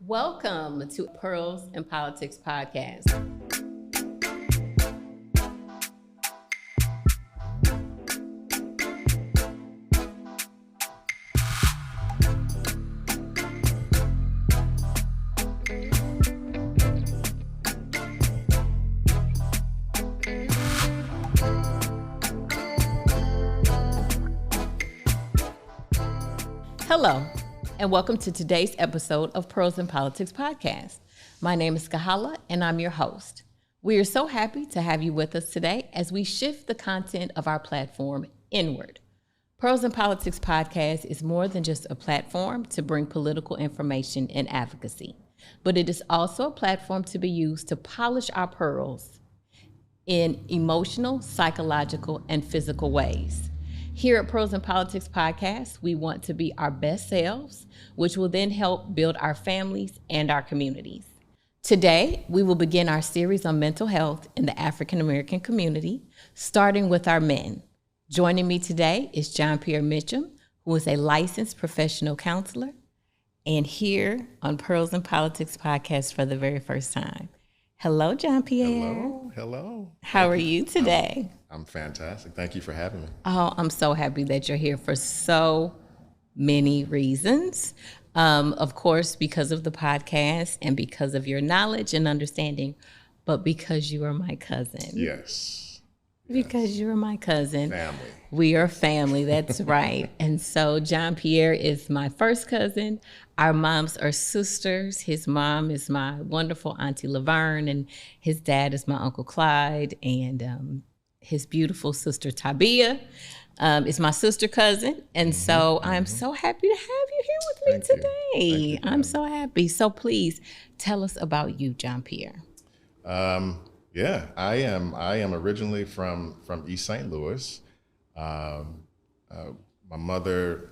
Welcome to Pearls and Politics podcast. Hello, and welcome to today's episode of Pearls and Politics podcast. My name is Kahalah, and I'm your host. We are so happy to have you with us today as we shift the content of our platform inward. Pearls and Politics podcast is more than just a platform to bring political information and advocacy, but it is also a platform to be used to polish our pearls in emotional, psychological, and physical ways. Here at Pearls and Politics Podcast, we want to be our best selves, which will then help build our families and our communities. Today, we will begin our series on mental health in the African American community, starting with our men. Joining me today is Jon-Pierre Mitchom, who is a licensed professional counselor, and here on Pearls and Politics Podcast for the very first time. Hello, Jon-Pierre. Hello. How are you today? I'm fantastic. Thank you for having me. Oh, I'm so happy that you're here for so many reasons. Of course, because of the podcast and because of your knowledge and understanding, but because you are my cousin. Yes. Because you're my cousin. Family. We are family, that's right. And so Jon-Pierre is my first cousin. Our moms are sisters. His mom is my wonderful Auntie Laverne, and his dad is my Uncle Clyde, and his beautiful sister Tabia is my sister cousin. And so I'm so happy to have you here with me today. I'm so happy. So please tell us about you, Jon-Pierre. Yeah, I am originally from East St. Louis. My mother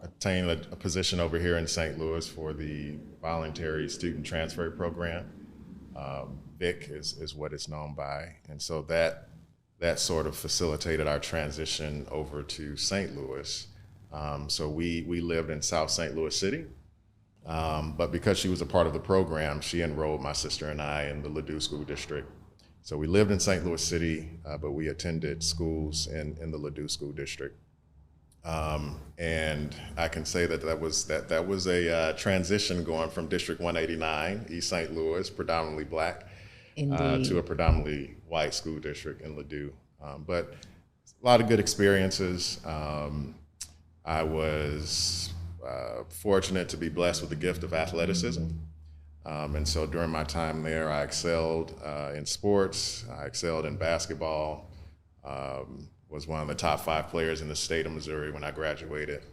obtained a position over here in St. Louis for the voluntary student transfer program. VIC is what it's known by. And so that sort of facilitated our transition over to St. Louis. So we lived in South St. Louis City. But because she was a part of the program, she enrolled my sister and I in the Ladue School District. So we lived in St. Louis City, but we attended schools in the Ladue School District. And I can say that was a transition going from District 189, East St. Louis, predominantly black, to a predominantly white school district in Ladue. But a lot of good experiences. I was fortunate to be blessed with the gift of athleticism. And so during my time there, I excelled in sports. I excelled in basketball. Was one of the top 5 players in the state of Missouri when I graduated.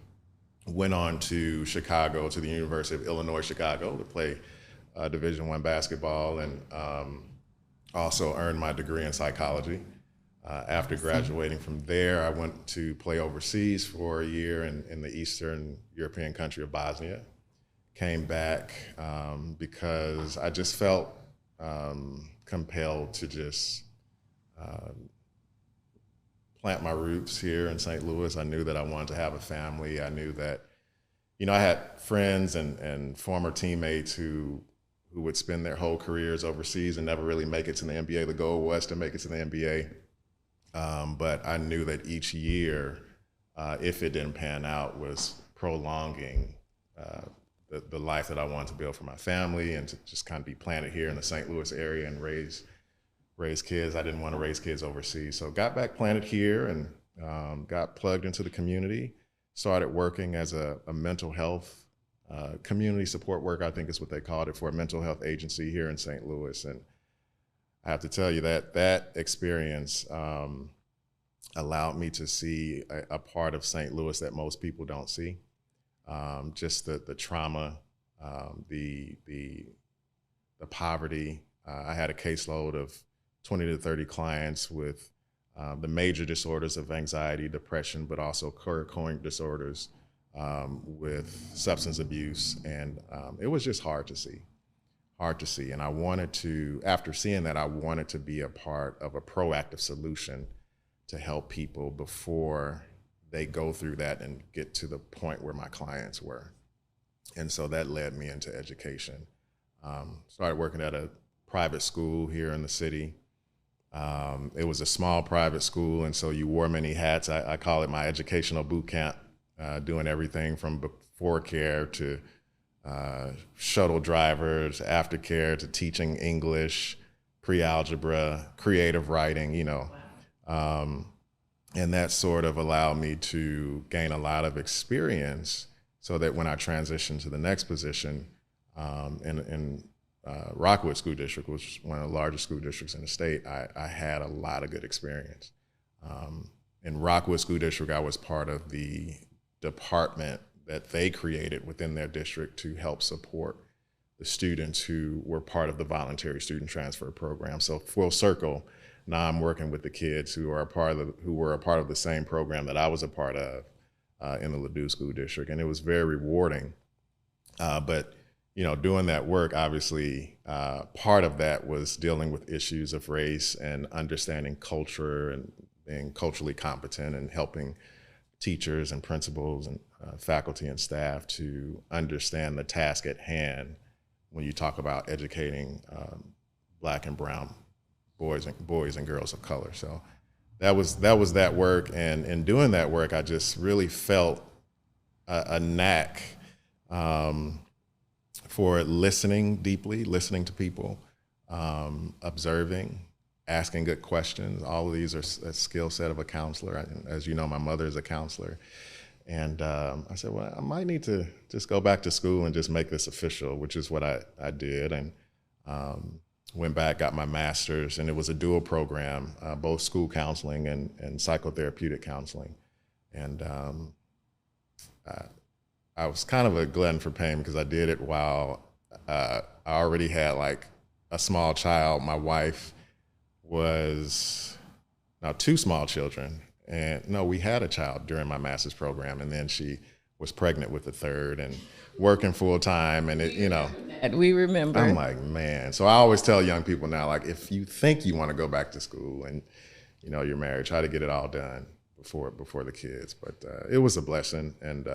Went on to Chicago, to the University of Illinois, Chicago, to play Division I basketball, and also earned my degree in psychology. After graduating from there, I went to play overseas for a year in the Eastern European country of Bosnia. Came back because I just felt compelled to just plant my roots here in St. Louis. I knew that I wanted to have a family. I knew that, I had friends and former teammates who would spend their whole careers overseas and never really make it to the NBA. The goal was to make it to the NBA. But I knew that each year, if it didn't pan out, was prolonging the life that I wanted to build for my family and to just kind of be planted here in the St. Louis area and raise kids. I didn't want to raise kids overseas. So got back planted here and got plugged into the community, started working as a mental health community support worker, I think is what they called it, for a mental health agency here in St. Louis. And I have to tell you that experience allowed me to see a part of St. Louis that most people don't see. Just the trauma, the poverty. I had a caseload of 20 to 30 clients with the major disorders of anxiety, depression, but also co-occurring disorders with substance abuse. And it was just hard to see. And I wanted to, after seeing that, I wanted to be a part of a proactive solution to help people before they go through that and get to the point where my clients were. And so that led me into education. Started working at a private school here in the city. It was a small private school, and so you wore many hats. I call it my educational boot camp, doing everything from before care to shuttle drivers, aftercare, to teaching English, pre-algebra, creative writing, you know. And that sort of allowed me to gain a lot of experience so that when I transitioned to the next position in Rockwood School District, which is one of the largest school districts in the state, I had a lot of good experience. In Rockwood School District, I was part of the department that they created within their district to help support the students who were part of the voluntary student transfer program. So full circle, now I'm working with the kids who were a part of the same program that I was a part of in the Ladue School District, and it was very rewarding. But you know, doing that work, obviously, part of that was dealing with issues of race and understanding culture and being culturally competent and helping teachers and principals and faculty and staff to understand the task at hand when you talk about educating Black and brown boys and girls of color. So that was that work, and in doing that work, I just really felt a knack for listening deeply, listening to people, observing, asking good questions. All of these are a skill set of a counselor. As you know, my mother is a counselor. And I said, well, I might need to just go back to school and just make this official, which is what I did. And went back, got my master's, and it was a dual program, both school counseling and psychotherapeutic counseling. And I was kind of a glutton for pain because I did it while I already had like a small child. My wife was now 2 small children, and no, we had a child during my master's program, and then she was pregnant with the 3rd and working full time, and it, you know. We remember. I'm like, man. So I always tell young people now, like, if you think you want to go back to school and you know you're married, try to get it all done before the kids. But it was a blessing, and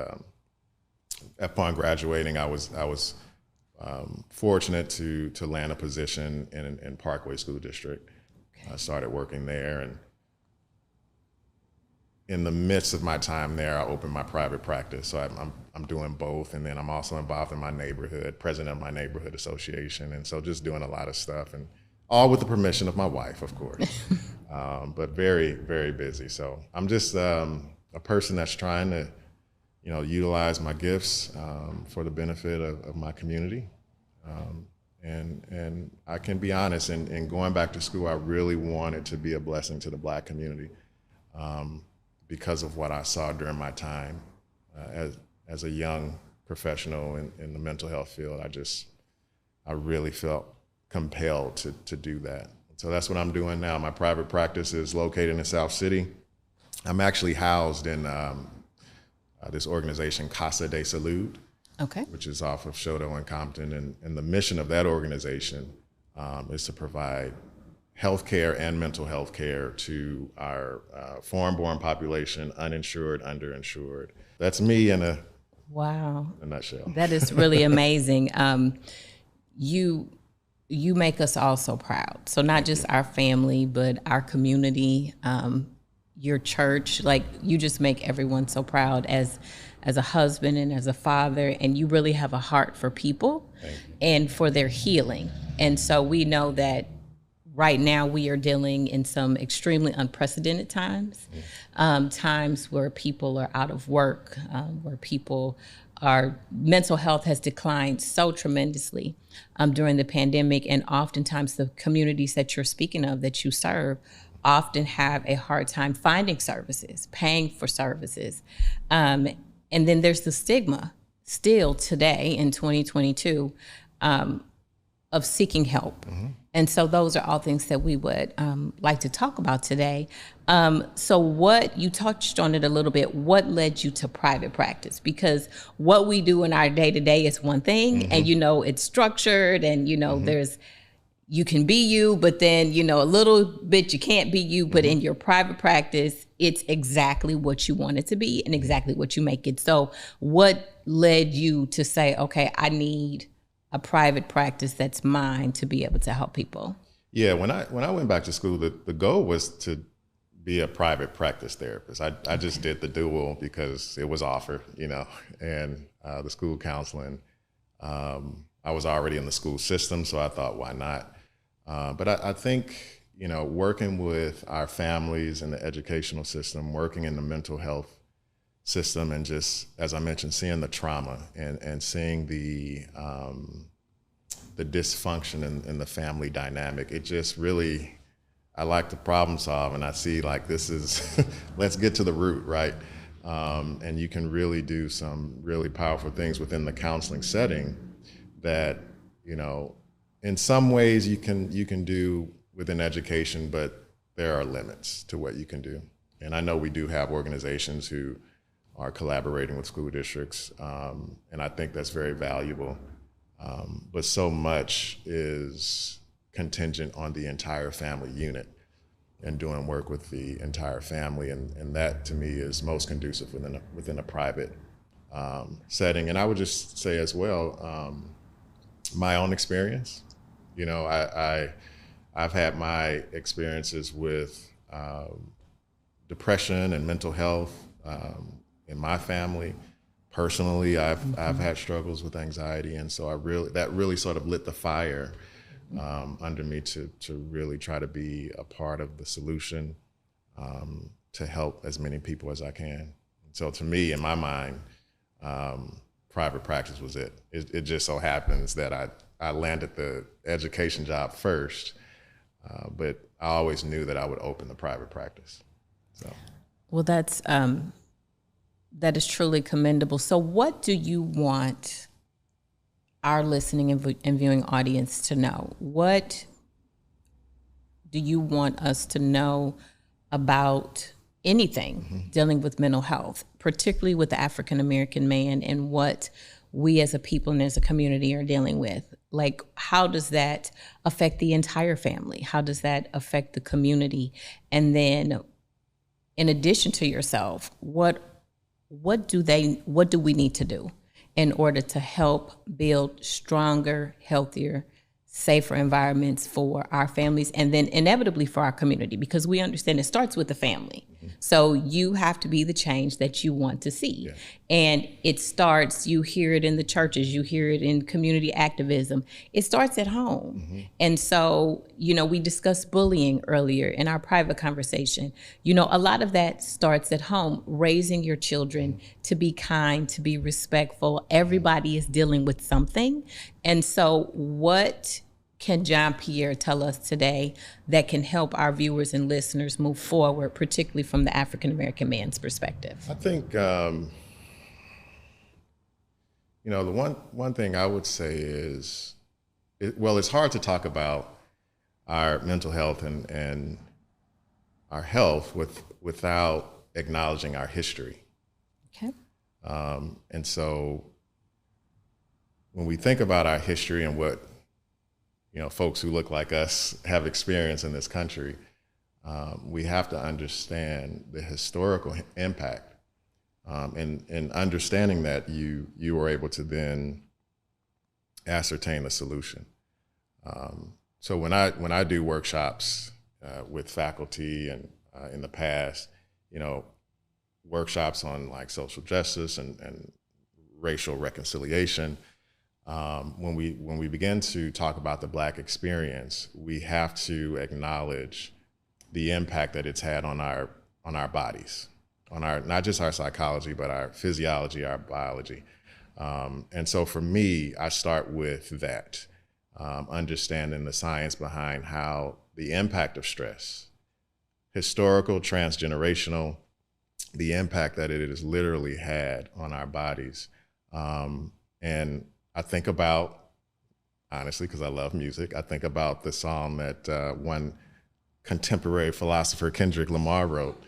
upon graduating, I was fortunate to land a position in Parkway School District. I started working there, and in the midst of my time there, I opened my private practice. So I'm doing both, and then I'm also involved in my neighborhood, president of my neighborhood association, and so just doing a lot of stuff, and all with the permission of my wife, of course. But very, very busy. So I'm just a person that's trying to, you know, utilize my gifts for the benefit of my community. And I can be honest, in going back to school, I really wanted to be a blessing to the Black community because of what I saw during my time as a young professional in the mental health field. I really felt compelled to do that. So that's what I'm doing now. My private practice is located in South City. I'm actually housed in this organization, Casa de Salud, okay, which is off of Choteau and Compton. And the mission of that organization is to provide health care and mental health care to our foreign-born population, uninsured, underinsured. That's me in a nutshell. That is really amazing. You make us all so proud. So not just our family, but our community, your church. Like, you just make everyone so proud as a husband and as a father, and you really have a heart for people and for their healing. And so we know that right now we are dealing in some extremely unprecedented times, times where people are out of work, where our mental health has declined so tremendously during the pandemic. And oftentimes the communities that you're speaking of, that you serve, often have a hard time finding services, paying for services. And then there's the stigma still today in 2022 of seeking help. Mm-hmm. And so those are all things that we would like to talk about today. So what, you touched on it a little bit, what led you to private practice? Because what we do in our day-to-day is one thing, mm-hmm. and you know, it's structured, and you know, mm-hmm. you can be you, but then, you know, a little bit you can't be you, but mm-hmm. in your private practice, it's exactly what you want it to be and exactly what you make it. So what led you to say, okay, I need a private practice that's mine to be able to help people? Yeah, when I went back to school, the goal was to be a private practice therapist. I just did the dual because it was offered, and the school counseling. I was already in the school system, so I thought, why not? But I think, working with our families in the educational system, working in the mental health system, and just, as I mentioned, seeing the trauma and seeing the dysfunction in the family dynamic, it just really, I like to problem solve, and I see like this is, let's get to the root, right? And you can really do some really powerful things within the counseling setting that, in some ways you can do within education, but there are limits to what you can do. And I know we do have organizations who are collaborating with school districts, and I think that's very valuable. But so much is contingent on the entire family unit and doing work with the entire family, and that to me is most conducive within a private setting. And I would just say as well, my own experience, I've had my experiences with depression and mental health in my family. Personally, I've had struggles with anxiety, and so that really sort of lit the fire under me to really try to be a part of the solution, to help as many people as I can. So to me, in my mind, private practice was it. It just so happens that I landed the education job first, but I always knew that I would open the private practice. So, well, that is truly commendable. So what do you want our listening and viewing audience to know? What do you want us to know about anything dealing with mental health, particularly with the African American man, and what we as a people and as a community are dealing with? Like, how does that affect the entire family? How does that affect the community? And then, in addition to yourself, what do we need to do in order to help build stronger, healthier, safer environments for our families, and then inevitably for our community? Because we understand it starts with the family. So you have to be the change that you want to see. Yeah. And it starts, you hear it in the churches, you hear it in community activism. It starts at home. And so, we discussed bullying earlier in our private conversation. A lot of that starts at home, raising your children to be kind, to be respectful. Everybody is dealing with something. And so what can Jon-Pierre tell us today that can help our viewers and listeners move forward, particularly from the African American man's perspective? I think, the one thing I would say is, it's hard to talk about our mental health and our health without acknowledging our history. Okay. And so when we think about our history and what folks who look like us have experienced in this country, we have to understand the historical impact, and understanding that you were able to then ascertain the solution. So when I do workshops with faculty and in the past, workshops on like social justice and racial reconciliation, when we begin to talk about the Black experience, we have to acknowledge the impact that it's had on our bodies, on our, not just our psychology, but our physiology, our biology. And so for me, I start with that, understanding the science behind how the impact of stress, historical, transgenerational, the impact that it has literally had on our bodies. And I think about, honestly, because I love music, I think about the song that one contemporary philosopher, Kendrick Lamar, wrote,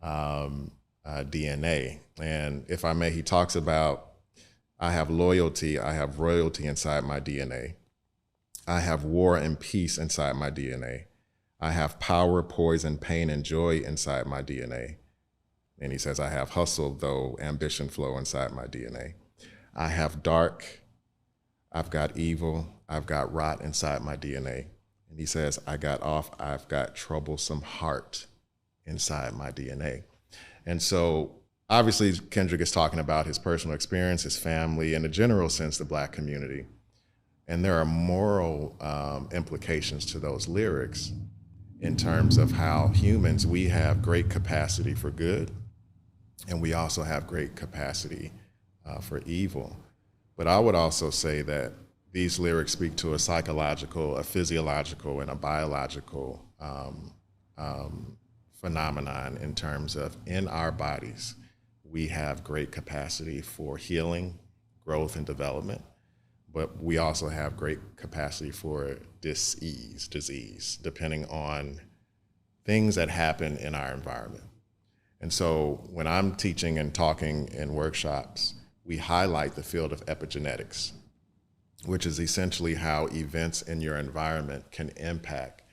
DNA. And if I may, he talks about, I have loyalty, I have royalty inside my DNA. I have war and peace inside my DNA. I have power, poison, pain, and joy inside my DNA. And he says, I have hustle, though ambition flow inside my DNA. I have dark, I've got evil, I've got rot inside my DNA. And he says, I got off, I've got troublesome heart inside my DNA. And so obviously Kendrick is talking about his personal experience, his family, in a general sense, the Black community. And there are moral implications to those lyrics in terms of how humans, we have great capacity for good, and we also have great capacity for evil. But I would also say that these lyrics speak to a psychological, a physiological, and a biological phenomenon in terms of in our bodies, we have great capacity for healing, growth, and development, but we also have great capacity for disease, depending on things that happen in our environment. And so when I'm teaching and talking in workshops, we highlight the field of epigenetics, which is essentially how events in your environment can impact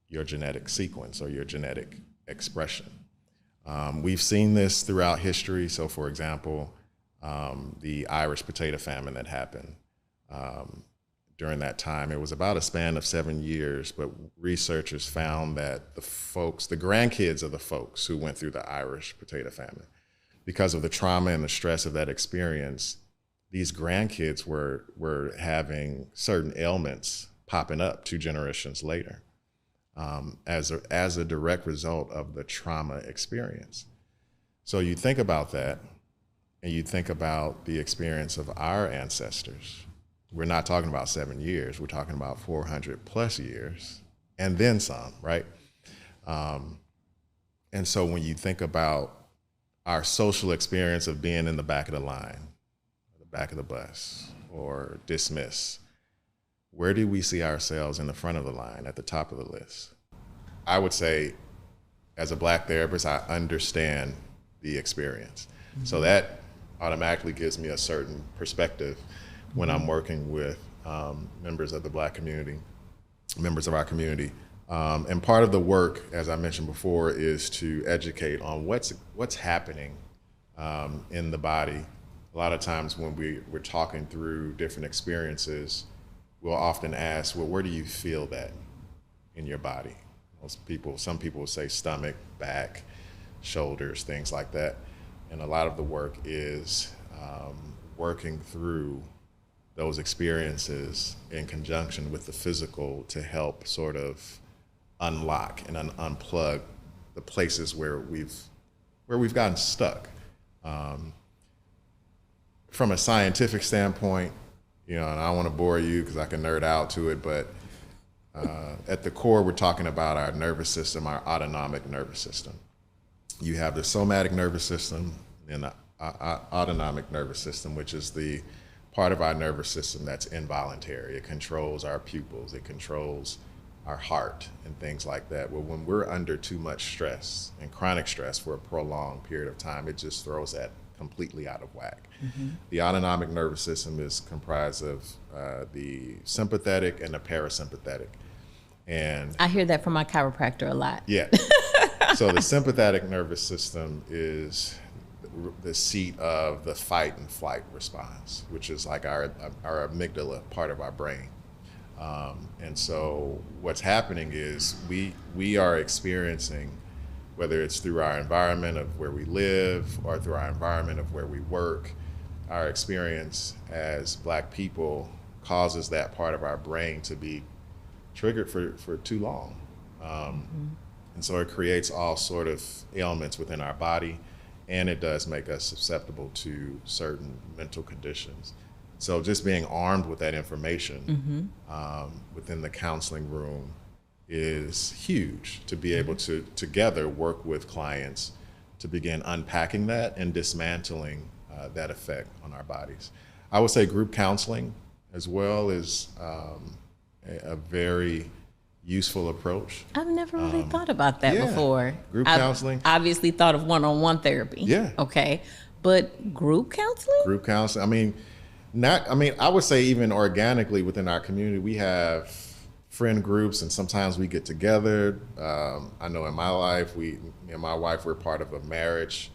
your genetic sequence or your genetic expression. We've seen this throughout history. So for example, the Irish potato famine that happened during that time, it was about a span of 7 years, but researchers found that the grandkids of the folks who went through the Irish potato famine, because of the trauma and the stress of that experience, these grandkids were having certain ailments popping up 2 generations later as a direct result of the trauma experience. So you think about that, and you think about the experience of our ancestors. We're not talking about 7 years, we're talking about 400 plus years, and then some, right? And so when you think about our social experience of being in the back of the line, the back of the bus, or dismissed, where do we see ourselves in the front of the line, at the top of the list? I would say, as a Black therapist, I understand the experience. Mm-hmm. So that automatically gives me a certain perspective when I'm working with members of the Black community, members of our community. And part of the work, as I mentioned before, is to educate on what's happening in the body. A lot of times when we're talking through different experiences, we'll often ask, well, where do you feel that in your body? Some people will say stomach, back, shoulders, things like that. And a lot of the work is working through those experiences in conjunction with the physical to help sort of unlock and unplug the places where we've gotten stuck. From a scientific standpoint, and I don't want to bore you because I can nerd out to it, but at the core, we're talking about our nervous system, our autonomic nervous system. You have the somatic nervous system and the autonomic nervous system, which is the part of our nervous system that's involuntary. It controls our pupils, it controls our heart and things like that. Well, when we're under too much stress and chronic stress for a prolonged period of time, it just throws that completely out of whack. Mm-hmm. The autonomic nervous system is comprised of the sympathetic and the parasympathetic. And I hear that from my chiropractor a lot. Yeah. So the sympathetic nervous system is the seat of the fight and flight response, which is like our amygdala, part of our brain. And so what's happening is we are experiencing, whether it's through our environment of where we live or through our environment of where we work, our experience as Black people causes that part of our brain to be triggered for too long. And so it creates all sort of ailments within our body, and it does make us susceptible to certain mental conditions. So just being armed with that information within the counseling room is huge, to be able to together work with clients to begin unpacking that and dismantling that effect on our bodies. I would say group counseling as well is a very useful approach. I've never really thought about that before. Group counseling. I've obviously thought of one-on-one therapy. Yeah. Okay. But group counseling? Group counseling. I would say even organically within our community, we have friend groups, and sometimes we get together. I know in my life, me and my wife, we're part of a marriage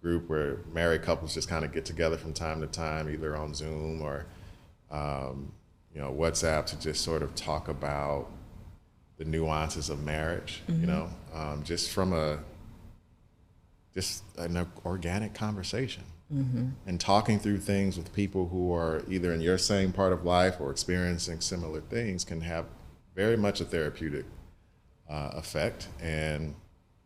group where married couples just kind of get together from time to time, either on Zoom or WhatsApp, to just sort of talk about the nuances of marriage. Just from an organic conversation, and talking through things with people who are either in your same part of life or experiencing similar things can have very much a therapeutic effect. And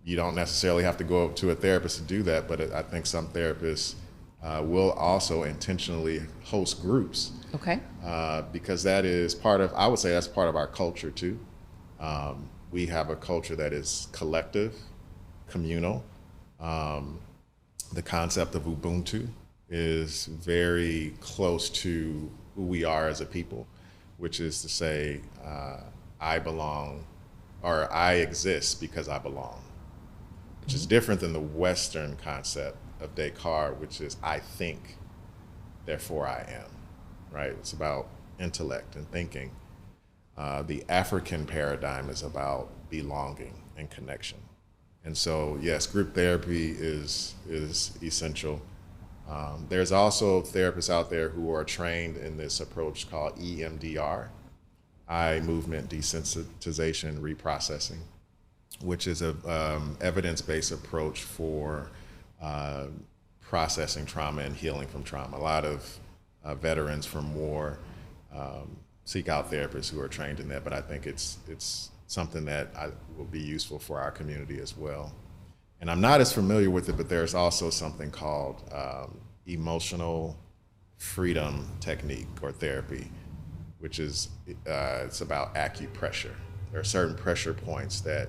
you don't necessarily have to go to a therapist to do that, but I think some therapists will also intentionally host groups. Okay. Because that is I would say that's part of our culture too. We have a culture that is collective, communal. The concept of Ubuntu is very close to who we are as a people, which is to say, I belong, or I exist because I belong, which is different than the Western concept of Descartes, which is I think, therefore I am, right? It's about intellect and thinking. The African paradigm is about belonging and connection. And so, yes, group therapy is essential. There's also therapists out there who are trained in this approach called EMDR, eye movement desensitization reprocessing, which is a evidence-based approach for processing trauma and healing from trauma. A lot of veterans from war seek out therapists who are trained in that, but I think it's something that will be useful for our community as well. And I'm not as familiar with it, but there's also something called emotional freedom technique or therapy, which is it's about acupressure. There are certain pressure points that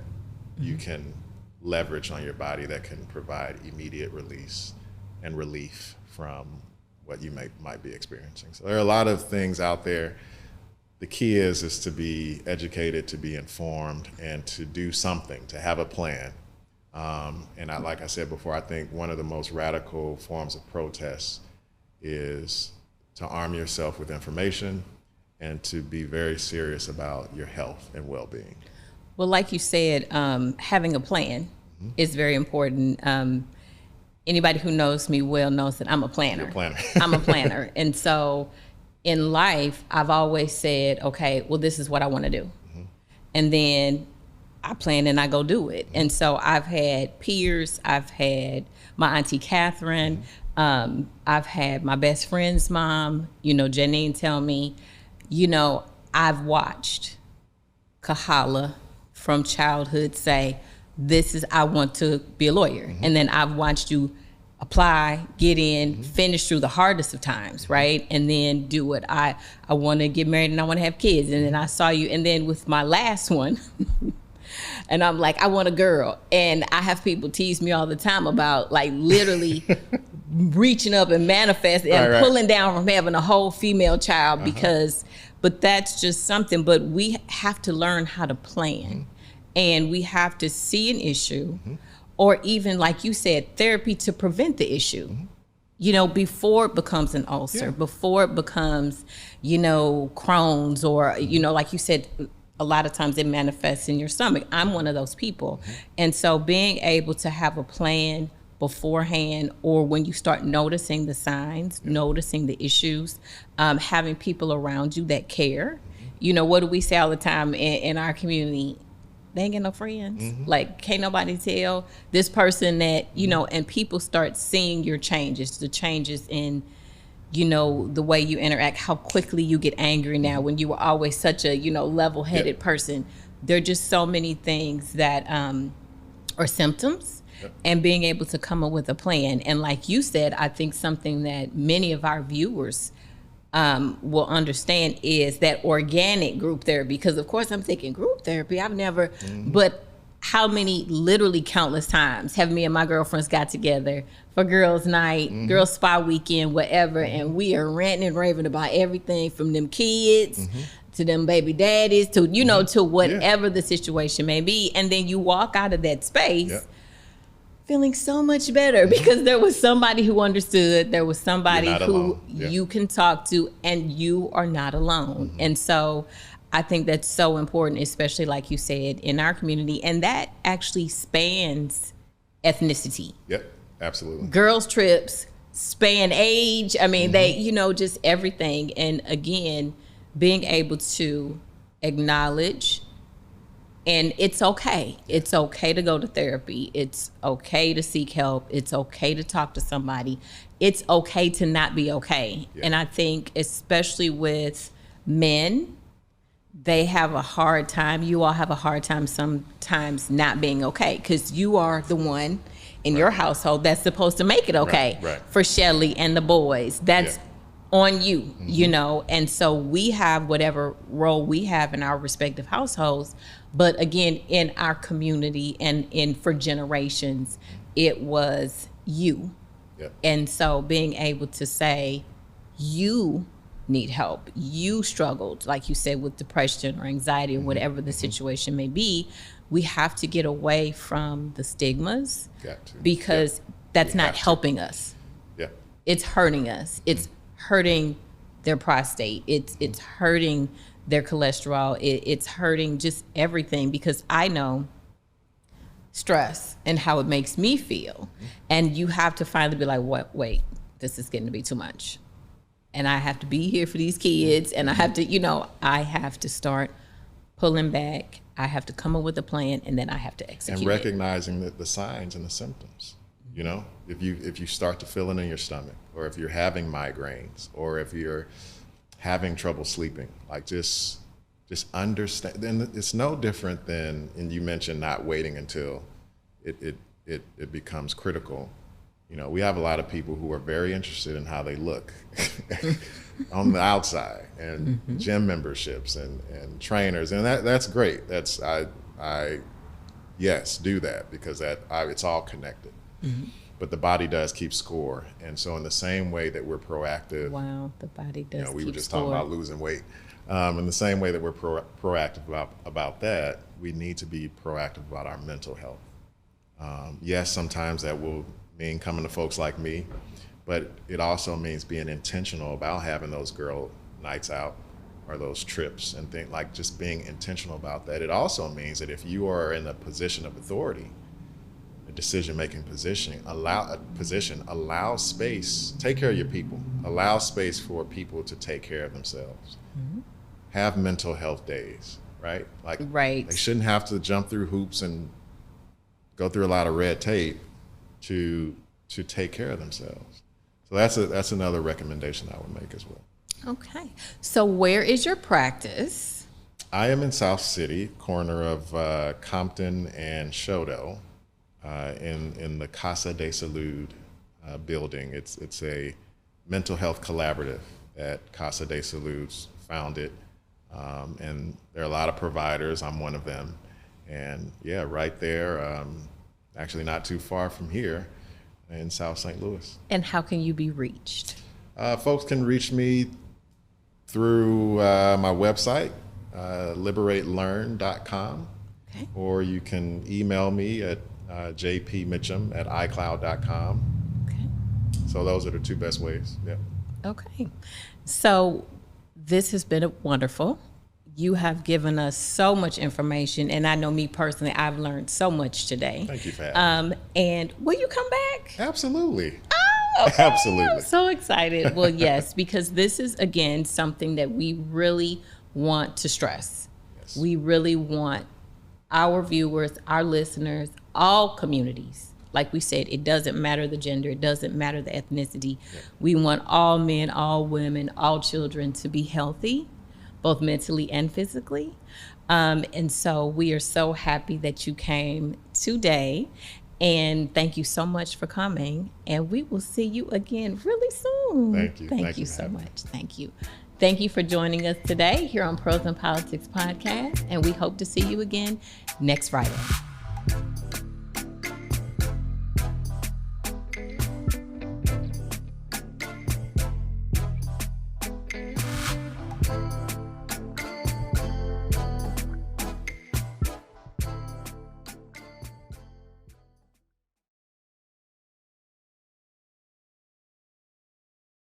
you can leverage on your body that can provide immediate release and relief from what you might be experiencing. So there are a lot of things out there. The key is to be educated, to be informed, and to do something, to have a plan. Like I said before, I think one of the most radical forms of protest is to arm yourself with information and to be very serious about your health and well-being. Well, like you said, having a plan is very important. Anybody who knows me well knows that I'm a planner. You're a planner. I'm a planner. And so in life, I've always said, okay, well, this is what I want to do. And then I plan and I go do it. And so I've had peers, I've had my Auntie Catherine, I've had my best friend's mom, Janine tell me, I've watched Kahalah from childhood say, I want to be a lawyer. And then I've watched you apply, get in, finish through the hardest of times, right? And then do it. I want to get married and I want to have kids. And then I saw you. And then with my last one, and I'm like, I want a girl. And I have people tease me all the time about like literally reaching up and manifesting and pulling down from having a whole female child but that's just something. But we have to learn how to plan. And we have to see an issue, or even, like you said, therapy to prevent the issue, before it becomes an ulcer, before it becomes, Crohn's, or, like you said, a lot of times it manifests in your stomach. I'm one of those people. And so being able to have a plan beforehand, or when you start noticing the signs, noticing the issues, having people around you that care. What do we say all the time in our community? They ain't got no friends. Like, can't nobody tell this person that, and people start seeing your changes, the changes in, the way you interact, how quickly you get angry now when you were always such a, level-headed person. There are just so many things that are symptoms, and being able to come up with a plan. And like you said, I think something that many of our viewers will understand is that organic group therapy. Because of course I'm thinking group therapy, I've never, but how many literally countless times have me and my girlfriends got together for girls' night, girls' spa weekend, whatever, and we are ranting and raving about everything from them kids to them baby daddies to, to whatever the situation may be. And then you walk out of that space feeling so much better because there was somebody who understood, there was somebody who you can talk to, and you are not alone. And so I think that's so important, especially like you said, in our community. And that actually spans ethnicity. Absolutely. Girls trips span age. I mean, they, just everything. And again, being able to acknowledge, and it's okay. It's okay to go to therapy. It's okay to seek help. It's okay to talk to somebody. It's okay to not be okay. Yeah. And I think especially with men, they have a hard time. You all have a hard time sometimes not being okay, because you are the one in your household that's supposed to make it okay for Shelly and the boys. That's on you, and so we have whatever role we have in our respective households. But again, in our community and for generations, it was you. Yep. And so being able to say, you need help, you struggled, like you said, with depression or anxiety or whatever the situation may be, we have to get away from the stigmas, because that's not helping us. Yeah. It's hurting us. It's hurting their prostate. It's hurting their cholesterol. It's hurting just everything, because I know stress and how it makes me feel. And you have to finally be like, wait, this is getting to be too much. And I have to be here for these kids. And I have to, I have to start pulling back. I have to come up with a plan, and then I have to execute. And recognizing the signs and the symptoms. If you start to feel it in your stomach, or if you're having migraines, or if you're having trouble sleeping, like just understand. And it's no different than, and you mentioned not waiting until it becomes critical. We have a lot of people who are very interested in how they look on the outside, and gym memberships and trainers, and that's great. I do that, because it's all connected. But the body does keep score, and so in the same way that we're proactive. Wow, the body does. We were just talking about losing weight. In the same way that we're proactive about that, we need to be proactive about our mental health. Yes, sometimes that will mean coming to folks like me, but it also means being intentional about having those girl nights out or those trips, and things like just being intentional about that. It also means that if you are in a position of authority, a decision-making position, allow space, take care of your people, allow space for people to take care of themselves. Have mental health days, right? They shouldn't have to jump through hoops and go through a lot of red tape to take care of themselves. So that's another recommendation I would make as well. Okay. So where is your practice? I am in South City, corner of Compton and Shodo, in the Casa de Salud building. It's a mental health collaborative that Casa de Salud's founded, and there are a lot of providers. I'm one of them, and right there. Actually not too far from here in South St. Louis. And how can you be reached? Folks can reach me through my website, liberatelearn.com, or you can email me at jpmitchom@icloud.com. Okay. So those are the two best ways. Yeah. Okay. So this has been wonderful. You have given us so much information, and I know me personally, I've learned so much today. Thank you for having me. And will you come back? Absolutely. Oh, okay. Absolutely. I'm so excited. Well, yes, because this is, again, something that we really want to stress. Yes. We really want our viewers, our listeners, all communities. Like we said, it doesn't matter the gender, it doesn't matter the ethnicity. Yeah. We want all men, all women, all children to be healthy, both mentally and physically. And so we are so happy that you came today. And thank you so much for coming. And we will see you again really soon. Thank you. Thank you so much. Thank you. Thank you for joining us today here on Pros in Politics Podcast. And we hope to see you again next Friday.